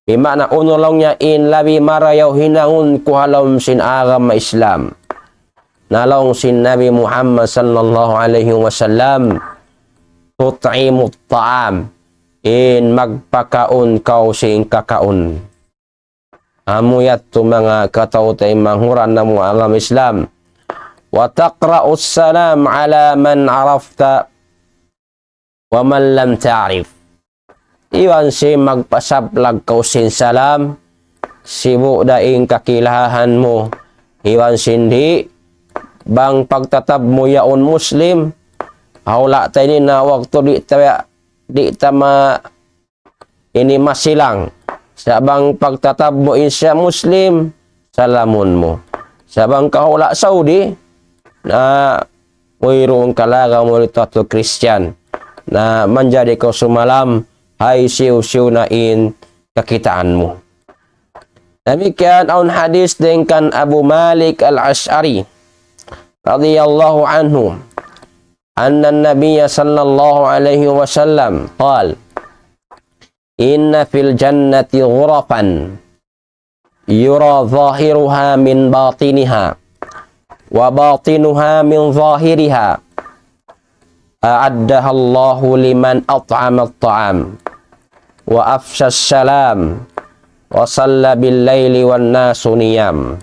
Bimana unulong niya in labi marayaw hinangun kuhalom sin agama Islam. Nalong sin Nabi Muhammad sallallahu alaihi wasallam tut'imut ta'am in magpakaon kau sing kakaon. Amuyat to mga katawtay manghuran na mo agama Islam. Wa taqra'us salam ala man arafta wa man lam ta'rif. iwan si magpasaplag kausin salam, sibu daing kakilahan mo, iwan sindi, bang pagtatab mo yaon Muslim, hawla tayo ni na waktu di tama ini masilang, sabang pagtatab mo insya Muslim, salamun mo. Sabang kahula Saudi, na mayroong kalaga mo ito at Christian, na manjadi ko sumalam, hay siw-siw na in kakitaan mo. Demikian ang hadis dengan Abu Malik al-Ash'ari radhiyallahu anhu, anna an-nabiy sallallahu alaihi wasallam qala, inna fil jannati ghurafan yura zahiruha min batiniha wa batinuha min zahiriha a'addaha Allahu liman at'ama at-ta'am wa afsha as-salam wa salla bil laili wan nasu niyam.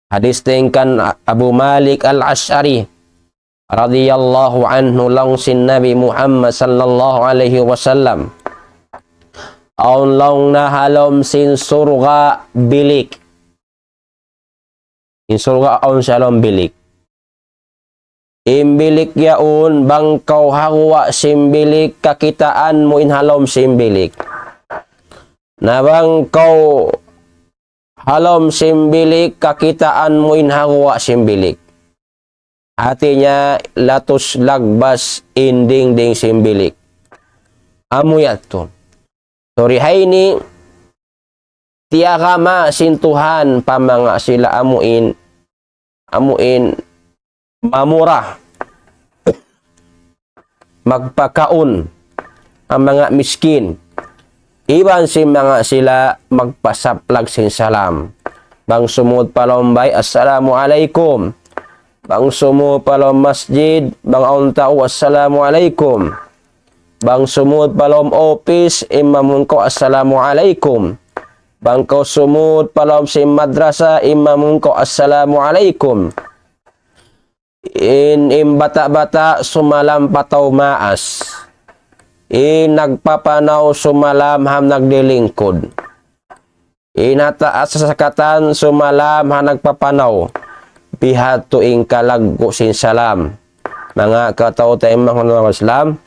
Hadis dengan Abu Malik al-Ash'ari radhiyallahu anhu lang sin Nabi Muhammad sallallahu alaihi wasallam, aun lang na halom sin surga bilik. In surga aun shalom bilik. Imbilik yaun bangkaw hawa simbilik kakitaan mo in halom simbilik. Na bangkaw halom simbilik kakitaan mo in hawa simbilik. Artinya latus lagbas inding ding simbilik. Amuyat to. Sorry hay ni tiagama sintuhan pamanga sila amuin mamurah magpakaon ang mga miskin, iban si mga sila magpasaplag sin salam, bang sumud palombay assalamu alaikum, bang sumud palom masjid bang aun tao assalamu alaikum, bang sumud palom office imamun ko assalamu alaikum, bang ko sumud palom si madrasa imamun ko assalamu alaikum, in bata-bata sumalam pataw maas, nagpapanaw sumalam ham nagdilingkod, nataas sa sakatan sumalam ham nagpapanaw, bihat tuing kalaggo sin salam. Mga katao tayong mga Islam,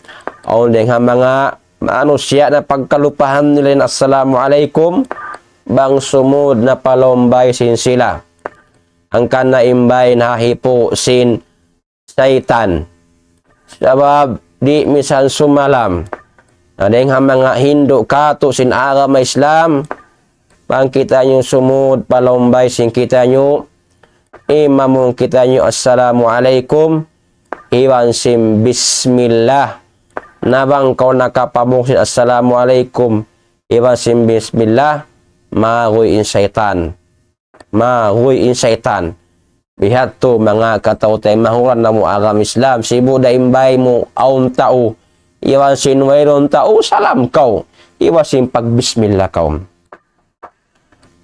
aun din mga manusia na pagkalupahan nila assalamu alaikum, bang sumud na palombay sin sila. Ang kanaimbay na hipo sin Satan. Sabab di misan sumalam. Adeng mga Hindu kato sin agama Islam, bang kita nyo sumud palombay sin kita nyo, imamong kita nyo assalamu alaikum, iwan sim bismillah. Nabang kau nakapamuksin assalamu alaikum, iwan sim bismillah, magoy in syaitan. Magoy in syaitan. Bihat to mga katao tayo mahuran na mo agam Islam, sibu da imbay mo aun tao, iwan sin mayroon tao, salam kau, iwan sin pagbismillah kau.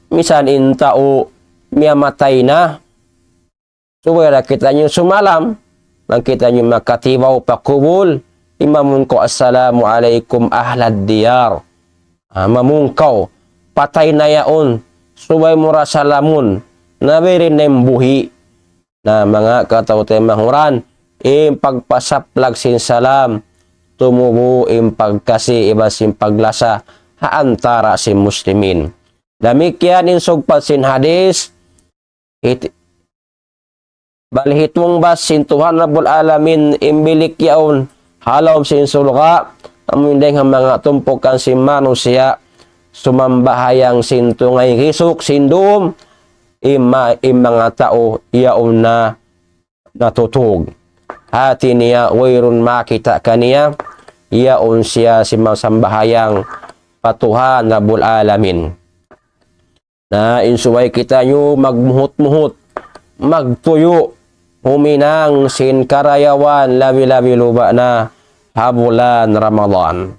Misan in tao miyamatay na, suwera kita nyo sumalam, nang kita nyo makatibaw pakubul, imamun ko assalamu alaikum ahlad diyar. Mamungkaw, patay na yaon, subay mura salamun, nabirin na buhi, na mga katawtay mahuran, pagpasaplag sin salam, tumubo pagkasi iba sin paglasa, haantara sin muslimin. Damikyan in sugpat sin hadis, balhitwang bas sin Tuhan Rabbul Alamin imbilik yaon halaw sin sulga amindeng mga tumpukan sin manusia sumambahayang sin tungay risuk sin dum mga tao yaon na natutug hati niya wayrun makita kaniya yaon siya si masambahayang patuhan Rabbul Alamin na insuway kita nyo magmuhut-muhut magtuyo huminang sin karayawan labi-labi luba na habulan Ramadan.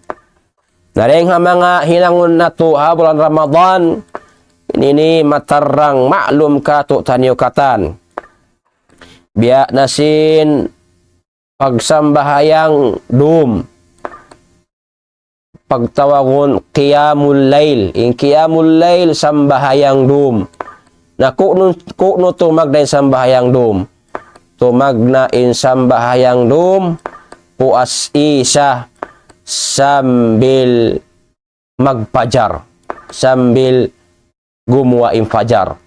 Nareng mga hinangon na to habulan Ramadan, ini matarang maklum ka to tanyukatan. Biya na sin pagsambahayang dum. pagtawagon qiyamul layl. In qiyamul layl sambahayang dum. Na kuno tumag na sambahayang dum. Tumag na in sambahayang dum puas isa sambil magpajar. Sambil gumawa in fajar.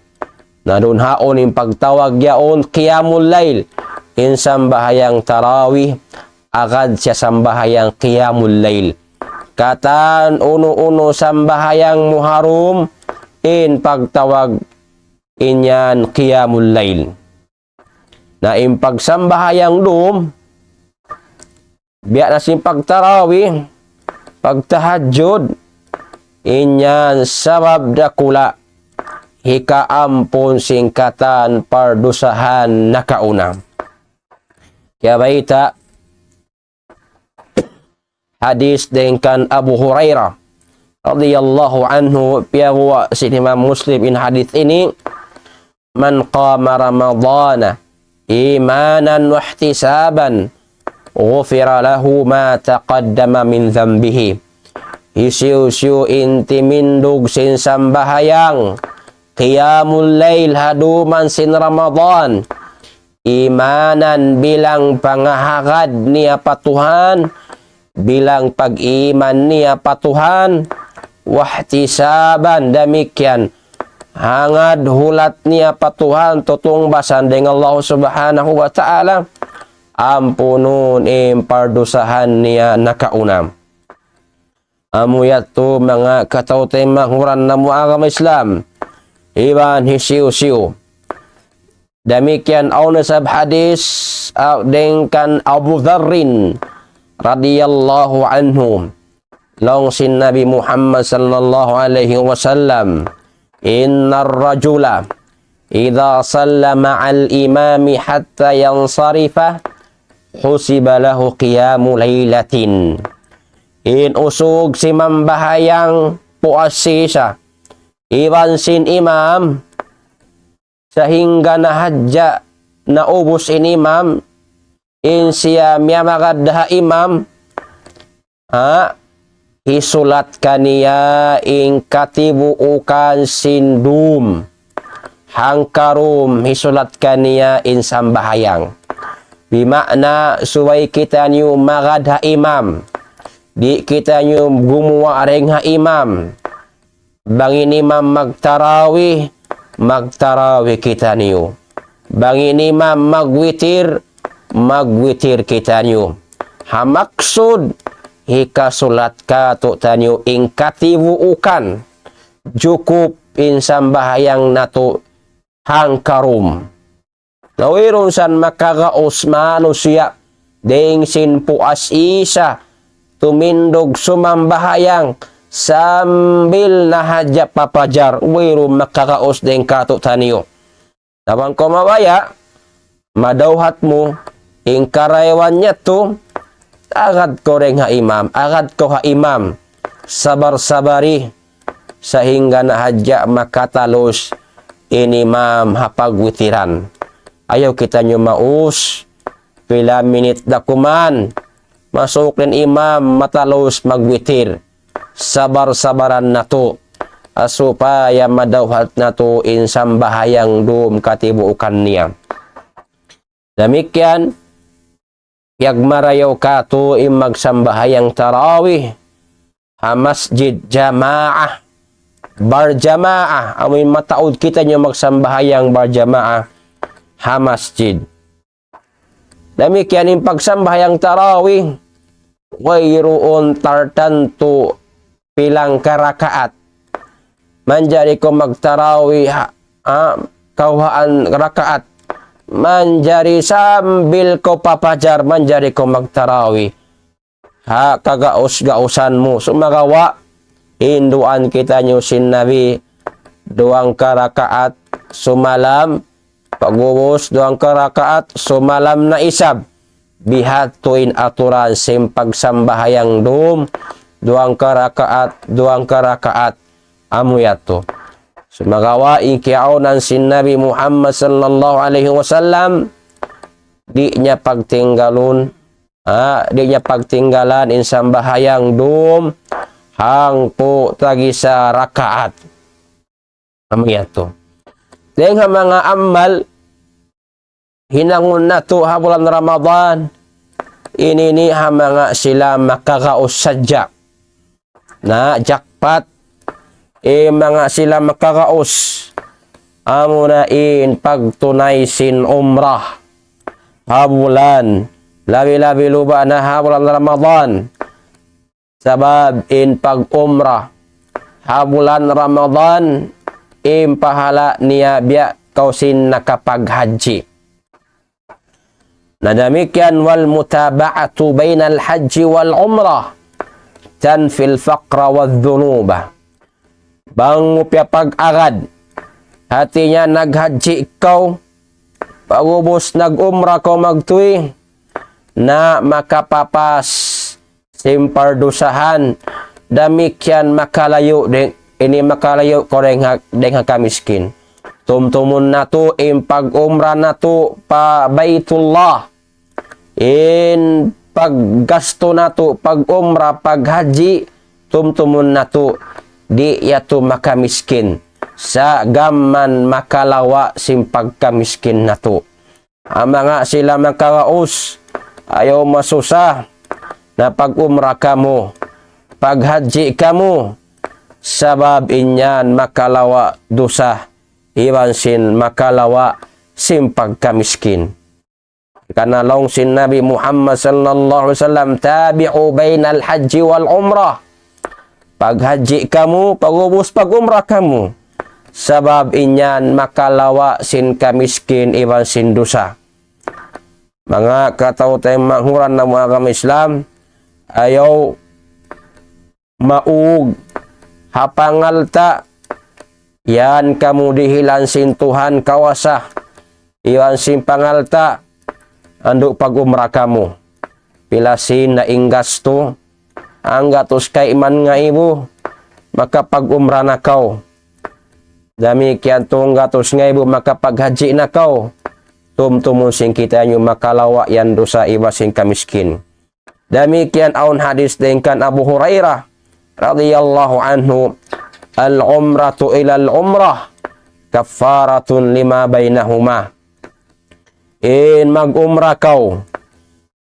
Na doon haon in pagtawag yaon qiyamul layl. In sambahayang tarawih agad siya sambahayang qiyamul layl. Katan uno-uno sambahayang muharum in pagtawag inyan qiyamul layl. Na in pagsambahayang dum biya na sin pagtarawih pagtahajjud inyan sabab dakula hikaampon singkatan pardusahan nakauna. Kaya baita hadis dengan Abu Hurairah radhiyallahu anhu piawa si Imam Muslim in hadis ini man qama ramadhana imanan wa ihtisaban ghufira lahu ma taqaddama min dhanbihi. Isiu-siu inti mindug sin sambahayang qiyamul lail haduman sin Ramadan imanan bilang pangahagad niya patuhan bilang pag-iman niya patuhan wahtisaban demikian hangad hulat niya patuhan tutong basan dengan Allah subhanahu wa ta'ala ampunun pardusahan niya nakaunam. Amuyat to mga katautay manghuran na muagam Islam iban hisiu-siu. Demikian aunasab hadis dengan Abu Dharrin radhiyallahu anhu long sin Nabi Muhammad sallallahu alaihi wasallam innar rajula idza sallama al imami hatta yansarifa husiba lahu qiyamu lailatin. In usog si mambahayang puasisa iwan sin imam sehingga nahadja naubos in imam in siya miyamagad imam isulat kaniya in katibuukan sindum hangkarum isulat kaniya in sambahayang bimakna suway kita niyo magad imam di kita niyo gumawa ring imam bangin imam magtarawih kita niyo bangin imam magwitir kita niyo hamaksud hikasulat ka to tanyo ing katibuukan cukup in sambahayang nato hangkarum nawiron san makagaos manusia ding sin puas isa tumindog sumambahayang sambil nahadya papajar wiro makagaos ding kato tanyo nawang kumabaya madawhat mo ing karaywan to agad ko ring agad ko imam sabar-sabari sehingga nahadya makatalos inimam hapagwitiran ayaw kita nyo maus pila minit dakuman masukin imam matalos magwitir sabar-sabaran na to supaya madawhat na to in sambahayang dum katibuukan niya. Demikian yagmarayaw ka to in magsambahayang tarawih masjid jamaah barjamaah amoy mataod kita nyo magsambahayang barjamaah masjid. Demikian in pagsambahayang tarawih wayroon tartanto pilang karakaat manjari ko magtarawih kauhaan rakaat manjari sambil ko papajar manjari ko magtarawih kagaos-gaosan mo sumagawa induan kita nyo sin Nabi duang karakaat sumalam pagubos duang karakaat sumalam na isab bihatuin aturan sim pagsambahayang dum duang karakaat amuyato sumagawa ikiaunan sin Nabi Muhammad sallallahu alaihi wasallam di niya pagtinggalan in sambahayang dum hang po tagi sa rakaat. Amaya to. Deng mga amal hinangon na to ha bulan Ramadan. Ini mga sila makakaos sadya na jackpot mga sila makakaos amo na in pagtunay sin umrah habulan labi-labi luba na habulan Ramadan sabab in pag umrah habulan Ramadan pahala niya biya kausin nakapaghaji. Na demikian wal mutaba'atu bainal haji wal umrah tanfil faqra wal dhunuba. Bang pag-agad hatinya naghaji ikaw pagubos nag-umrah ko magtuwi na makapapas simpardusahan demikian makalayo ini makalayo ko deng kamiskin tumtumun na to pag-umrah na to pa Baitullah in paggasto na to pag-umrah paghaji tumtumun na to di yato makamiskin sa gaman makalawa simpag kamiskin na to. Ang mga sila makaraos ayaw masusa na pag-umrah kamo paghaji kamo sabab inyan makalawa dosa iwan sin makalawa simpag kamiskin. Karena long sin Nabi Muhammad sallallahu alaihi wasallam tabi'u bainal haji wal umrah. Paghaji kamu, pagubos pag-umrah kamu. Sabab inyan makalawa sin kamiskin iwan sin dosa. Mga kataw tayong manghuran na mga Islam, ayaw maug hapangalta yan kamu dihilan sin Tuhan kawasa. Iwan sin pangalta anduk pag-umrah kamu. Pilasin na inggasto ang gatos kay iman nga ibo makapag-umrah na kaw. Damikian tong gatos nga ibo makapaghaji na kaw. Tumtumun sing kita nyo makalawa yan dosa iba sing kamiskin. Damikian aun hadis dengkan Abu Hurairah radhiyallahu anhu al-umratu ila al-umrah kafaratun lima bainahuma. In mag-umrah kaw.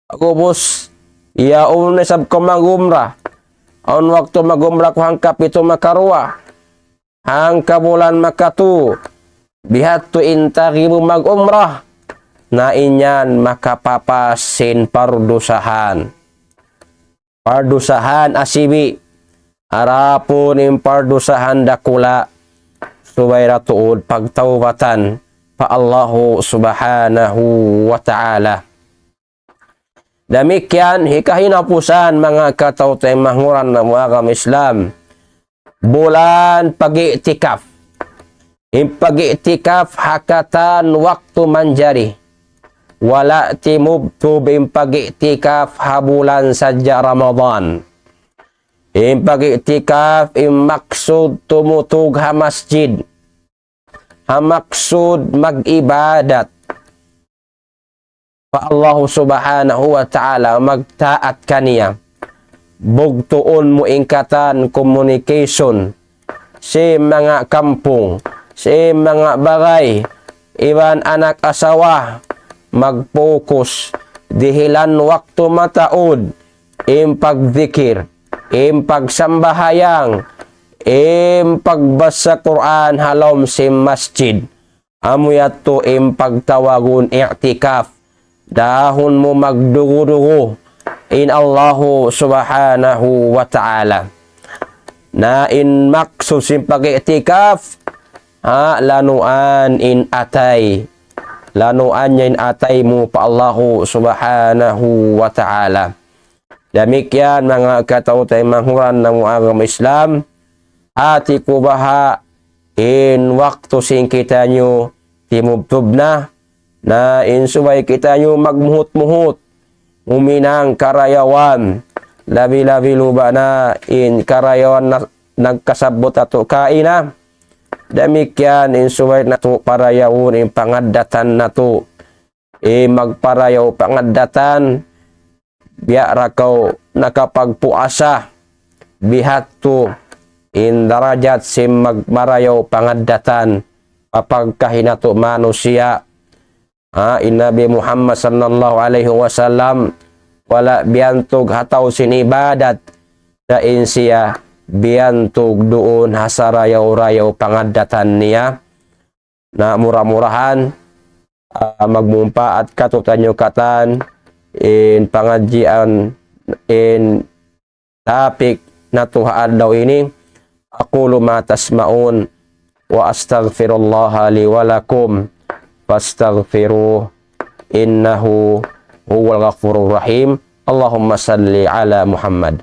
Agubos ya unisab ko mag-umrah. Ang waktu mag-umrah ko hangkap ito makarwa. Hangka bulan makatu. Bihat to intakibu mag-umrah. Na inyan makapapasin pardusahan. Pardusahan asibi. Harapon yung pardusahan dakula. Subayra tuod pagtawbatan pa Allahu subhanahu wa ta'ala. Demikian hikahinapusan mga katautay mahuran na mga Islam. Bulan pag-i'tikaf. Yung pag-i'tikaf hakatan waktu manjari. Wala timubtub yung pag-i'tikaf habulan sadya Ramadan. Yung pag-i'tikaf yung maksud tumutug ha masjid. Hamaksud mag-ibadat. Pa Allah subhanahu wa ta'ala magtaat kaniya. Bugtuon mo ingkatan communication si mga kampung, si mga bagay, iban anak asawa, mag-focus, dihilan waktu mataod, pagdikir, pagsambahayang, pagbasa Quran halom si masjid. Amuyato pagtawagun i'tikaf. Dahon mo magdugo-dugo in Allahu subhanahu wa ta'ala. Na in maksud sim pag-i'tikaf lanuan in atay. Lanuan niya in atay mo pa Allahu subhanahu wa ta'ala. Demikian mga katautay manghuran ng mga Islam. Ati ko baha in waktu sing kita nyo timubtub na insubay kita nyo magmuhut-muhut, uminang karayawan, labi-labi luba na in karayawan na nagkasabot ato kaina. Demikian insubay na to parayawon in pangadatan na to. Magparayaw pangadatan, biya rakaw nakapagpuasa, bihatto in darajat sim magmarayaw pangaddatan apagkahinato manusia in Nabi Muhammad sallallahu alaihi wasallam wala biantog hataw sin ibadat na insiya biantog doon hasarayaw-rayaw pangaddatan niya na murah-murahan magmumpa at katutanyo katan in pangadjian in topic na tuhaan daw ini. Aqulu ma tasma'un wa astaghfirullah li wa lakum fastaghfiruh innahu huwal ghafurur rahim. Allahumma salli ala Muhammad.